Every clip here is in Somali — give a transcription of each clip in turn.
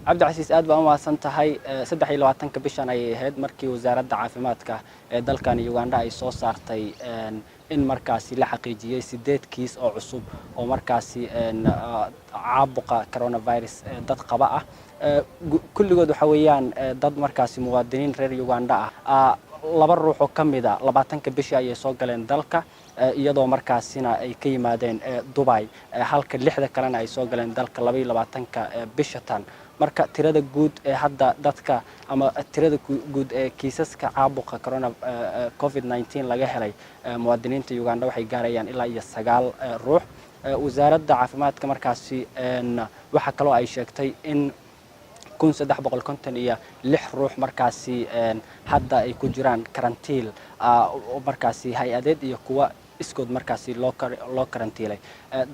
cabdicasiis aad baan u mahadsantahay 23 bishan ayay ahayd markii wasaaradda caafimaadka ee dalkan Uganda ay soo saartay in markaasi la xaqiijiyay 8 kiis oo cusub oo markaasi caabuqa coronavirus dad qaba ah kulligood waxa weeyaan dad markaasi muwaadiniin reer Uganda ah laba ruux oo kamid ah 20 bishii ayay soo galeen dalka iyadoo markaasina ay ka yimaadeen Dubai halka 6 kalena ay soo galeen dalka 22 bisha tan marka tirada guud ee hadda dadka ama tirada guud ee kiisaska caabuqa corona covid-19 laga helay muwaadiniinta Uganda waxay gaarayaan ilaa 9 ruux wasaaradda caafimaadka markaasi waxa kale oo ay sheegtay in 1356 ruux markaasi hadda ay ku jiraan karantiil markaasi hay-adeed iyo kuwa iskood markaasi loo karantiilay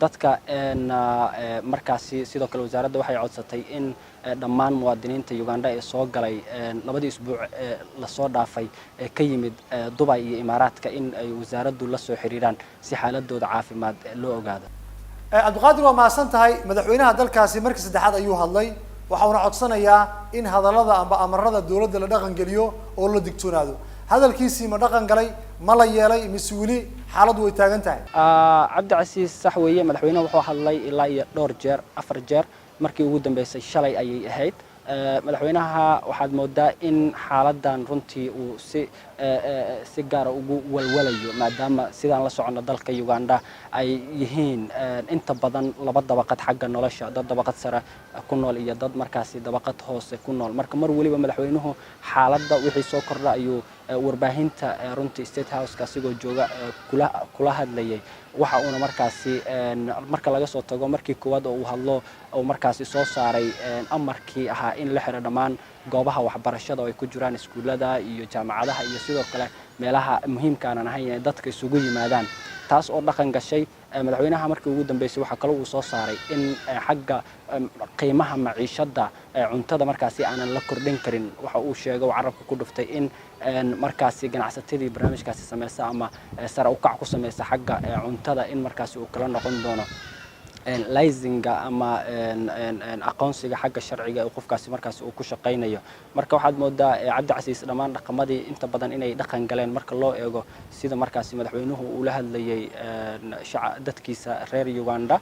dadka markaasi sidoo kale wasaaradda waxay codsatay in dhammaan muwaadiniinta Uganda ee soo galay labadii isbuuc la soo dhaafay ka yimid Dubai iyo Imaaraadka in ay wasaaraddu la soo xiriiraan si xaaladooda caafimaad loo ogaado Abdulqaadir waa maasan tahay madaxweynaha dalkaasi markii saddexaad ayuu hadlay waxa uu codsanayaa in hadallada amba amarada dawladda la dhaqan geliyo oo la digtoonaado hadalkiisii ma dhaqan galay ma la yeelay masuuli xaaladu way taagan tahay cabdicasiis sax weeye madaxweynaha wuxuu hadlay ilaa iyo dhowr jeer 4 jeer markii ugu dambeysay shalay ayay ahayd madaxweynaha waxaad moodaa in xaaladan runtii uu si gaar ah ugu walwalayo maadaama sidaan la socono dalka Uganda ay yihiin inta badan laba dabaqad xagga nolosha dad dabaqad sare ku nool iyo dad markaasi dabaqad hoose ku nool marka mar waliba madaxweynuhu xaaladda wixii soo kordha ayuu warbaahinta runtii State House ka sigoo jooga kula hadlayay waxa uu markaasi marka laga soo tago markii koowaad oo uu hadlo oo markaasi soo saaray amarkii ahaa in la xiro dhammaan goobaha waxbarashada oo ay ku jiraan iskuulada iyo jaamacadaha iyo sidoo kale meelaha muhiimka aan ahayn ee dadka isugu yimaadaan taas oo dhaqan gashay madaxweynaha markii ugu dambeysay waxa kale uu soo saaray in xagga qiimaha maciishada cuntada markaasi aanan la kordhin karin waxa uu sheegay oo carabka ku dhuftay in markaasi ganacsatadii barnaamijkaasi sameeyay ama sare u kac ku sameeyay xagga cuntada in markaasi uu kala noqon doono laysinga ama aqoonsiga xagga sharciga ee qofkaasi markaasi uu ku shaqeynayo marka waxaad moodaa cabdicasiis dhammaan dhaqamadii inta badan inay dhaqan galeen marka loo eego sida markaasi madaxweynuhu uu la hadlayay dadkiisa reer Uganda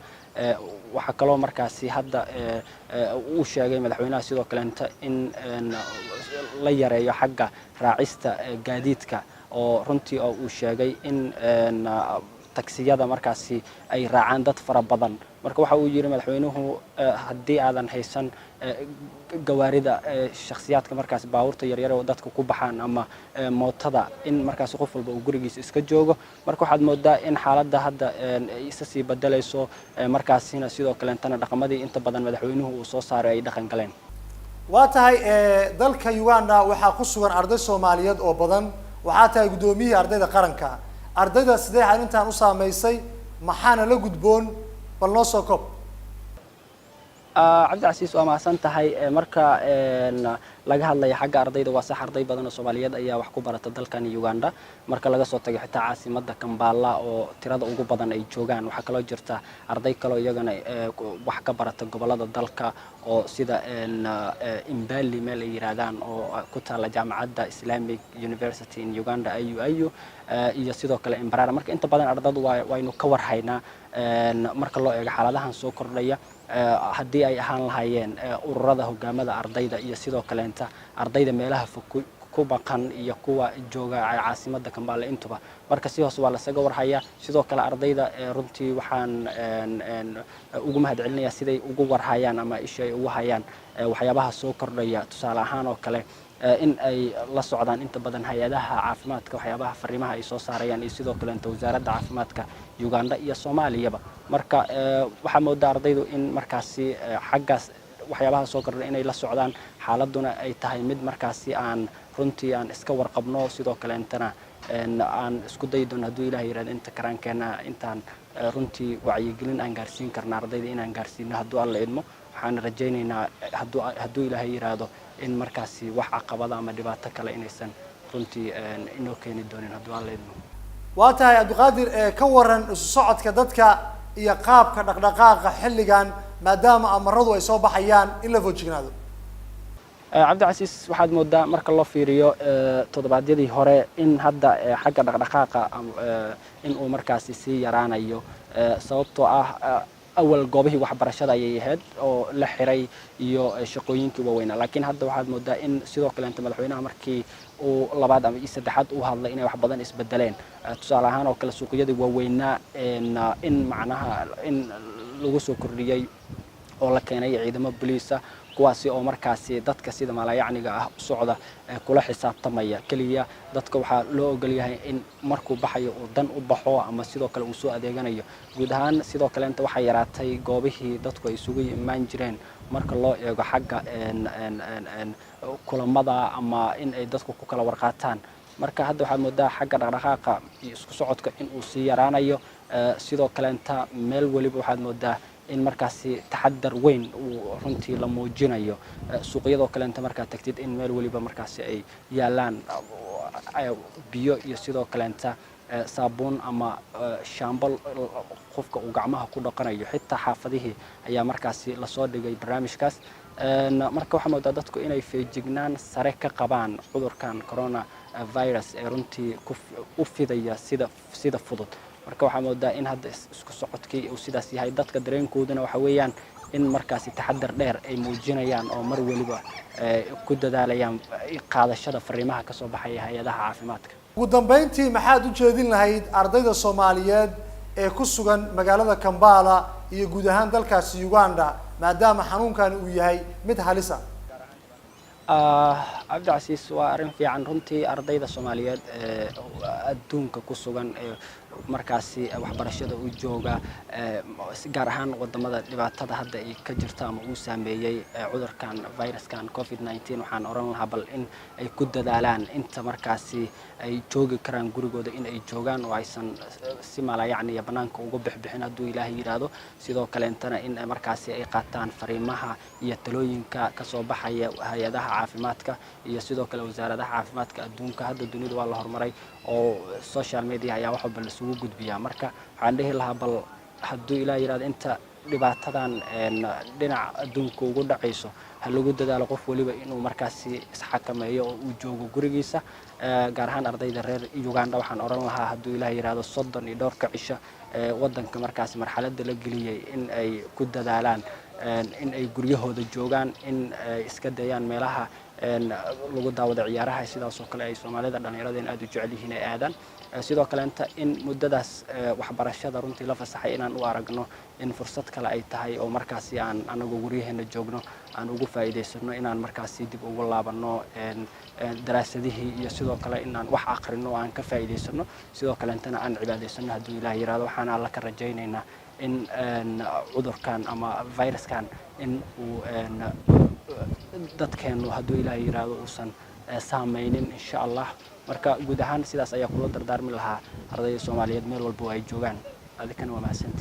waxa kale oo markaasi hadda uu sheegay madaxweynaha sidoo kale in la yareeyo xagga raacista gaadiidka oo runtii uu sheegay in taksiyada markaasi ay raacaan dad fara badan marka waxa uu yiri madaxweynuhu hadii aadan haysan gawaarida shakhsiyaadka markaas baabuurta yaryar oo dadka ku baxaan ama mootada in markaas qof walba uu gurigiisa iska joogo marka waxaad moodaa in xaaladda hadda isa sii bedelayso markaasina sidoo kale intana dhaqamadii inta badan madaxweynuhu uu soo saaray ay dhaqan galeen waa tahay dalka Uganda waxa ku sugan arday Soomaaliyeed oo badan waxa tahay gudoomiyihii ardayda qaranka ardayda sidee intaan u saameysay maxaana la gudboon bal noo soo koob cabdicasiis waa mahadsan tahay marka laga hadlayo xagga ardayda waa sax arday badan oo Soomaaliyeed ayaa wax ku barata dalkan Uganda marka laga soo tago xitaa caasimadda Kampala oo tirada ugu badan ay joogaan waxa kale oo jirta arday kale oo iyagana wax ka barata gobolada dalka oo sida Imbali meel ay yiraahdaan oo ku taala jaamacadda Islamic University in Uganda IUIU iyo sidoo kale Imbarara marka inta badan ardaydu waynu ka warhaynaa marka loo eego xaaladahan soo kordhaya haddii ay ahaan lahaayeen ururada hogaamada ardayda iyo sidoo kale inta ardayda meelaha ku baqan iyo kuwa jooga caasimadda Kampala intuba marka si hoos waa la saga warhaya sidoo kale ardayda runtii waxaan ugu mahadcelinayaa siday ugu warhayaan ama ishay ugu hayaan waxyaabaha soo kordhaya tusaale ahaan oo kale in ay la socdaan inta badan hay'adaha caafimaadka waxyaabaha fariimaha ay soo saarayaan iyo sidoo kale inta wasaaradda caafimaadka Uganda iyo Soomaaliyaba marka waxa moodaa ardaydu in markaasi xaggaas waxyaabaha soo kordhay inay la socdaan xaaladuna ay tahay mid markaasi aan runtii aan iska warqabno sidoo kale intana aan isku daydon hadduu Ilaahay yiraahdo inta karankeena intaan runtii wacyigelin aan gaarsiin karna ardayda inaan gaarsiino hadduu alla idmo waxaan rajaynaynaa hadduu Ilaahay yiraahdo in markaasi wax caqabada ama dhibaato kale inaysan runtii inoo keeni doonin hadduu alla idmo waa tahay Abdulqaadir ka waran isu socodka dadka iyo qaabka dhaqdhaqaaqa xilligan maadaama amaradu ay soo baxayaan in la foojignaado cabdicasiis waxaad moodaa marka loo fiiriyo toddobaadyadii hore in hadda xagga dhaqdhaqaaqa in uu markaasi sii yaraanayo sababtoo ah awal goobihii waxbarashada ayay ahayd oo la xiray iyo shaqooyinkii waaweynaa laakiin hadda waxaad moodaa in sidoo kaleenta madaxweynaha markii uu labaad ama saddexaad u hadlay inay wax badan isbedeleen tusaale ahaan oo kale suuqyadii waaweynaa in macnaha in lagu soo kordhiyey oo la keenay ciidamo booliisa kuwaasi oo markaasi dadka sida maalayacniga ah u socda kula xisaabtamaya kaliya dadka waxaa loo ogol yahay in markuu baxayo uu dan u baxo ama sidoo kale uu soo adeeganayo guud ahaan sidoo kale inta waxay yaraatay goobihii dadku ay isugu imaan jireen marka loo eego xagga kulamada ama in ay dadku ku kala warqaataan marka hadda waxaad moodaa xagga dhaqdhaqaaqa iyo isku socodka in uu sii yaraanayo sidoo kale inta meel waliba waxaad moodaa in markaasi taxadar weyn uu runtii la muujinayo suuqyadoo kale inta markaad tagtid in meel waliba markaasi ay yaalaan biyo iyo sidoo kaleenta saabuun ama shaambal qofka uu gacmaha ku dhaqanayo xitaa xaafadihii ayaa markaasi lasoo dhigay barnaamijkaas marka waxaa moodaa dadku inay feejignaan sare ka qabaan cudurkan corona virus ee runtii u fidaya sida fudud marka waxaa moodaa in hadda isku socodkii uu sidaas yahay dadka dareenkooduna waxa weeyaan in markaasi taxadar dheer ay muujinayaan oo mar waliba ku dadaalayaan qaadashada fariimaha ka soo baxaya hay-adaha caafimaadka ugu dambeyntii maxaad u jeedin lahayd ardayda Soomaaliyeed ee ku sugan magaalada Kampala iyo guud ahaan dalkaasi Uganda maadaama xanuunkan uu yahay mid halis ah cabdicasiis waa arrin fiican runtii ardayda Soomaaliyeed adduunka ku sugan markaasi waxbarashada u jooga gaar ahaan wadamada dhibaatada hadda ay ka jirto ama uu saameeyay cudurkan viruskan COVID-19 waxaan oran lahaa bal in ay ku dadaalaan inta markaasi ay joogi karaan gurigooda in ay joogaan oo aysan si maalayacni banaanka uga bixbixin hadduu ilaahay yiraahdo sidoo kale intana in markaasi ay qaataan fariimaha iyo talooyinka ka soo baxaya hay-adaha caafimaadka iyo sidoo kale wasaaradaha caafimaadka adduunka hadda dunida waa la horumaray oo social media ayaa wax walba isugu gudbiyaa marka waxaan dhihi lahaa bal hadduu ilaahay yiraahdo inta dhibaatadan dhinaca adduunka ugu dhacayso ha lagu dadaalo qof waliba inuu markaasi isxakameeyo oo uu joogo gurigiisa gaar ahaan ardayda reer Uganda waxaan oran lahaa hadduu ilaahay yiraahdo 32 cisho wadanka markaasi marxaladda la geliyay in ay ku dadaalaan in ay guryahooda joogaan in ay iska dayaan meelaha lagu daawado ciyaaraha sidaas oo kale ay Soomaalida dhalinyarada aad u jecel yihiin ay aadaan sidoo kale inta in muddadaas waxbarashada runtii la fasaxay inaan u aragno in fursad kale ay tahay oo markaasi aan anagu guryaheena joogno aan ugu faa'iideysano inaan markaasi dib ugu laabano daraasadihii iyo sidoo kale inaan wax aqrino aan ka faa'iideysano sidoo kale intana aan cibaadaysano hadduu ilaahay yiraahdo waxaan alla ka rajaynaynaa in cudurkan ama viruskan in uu dadkeenu hadduu ilaahay yiraahdo uusan saameynin insha Allah marka guud ahaan sidaas ayaa kula dardaarmi lahaa ardayda Soomaaliyeed meel walba ay joogaan adikana waa mahadsantiin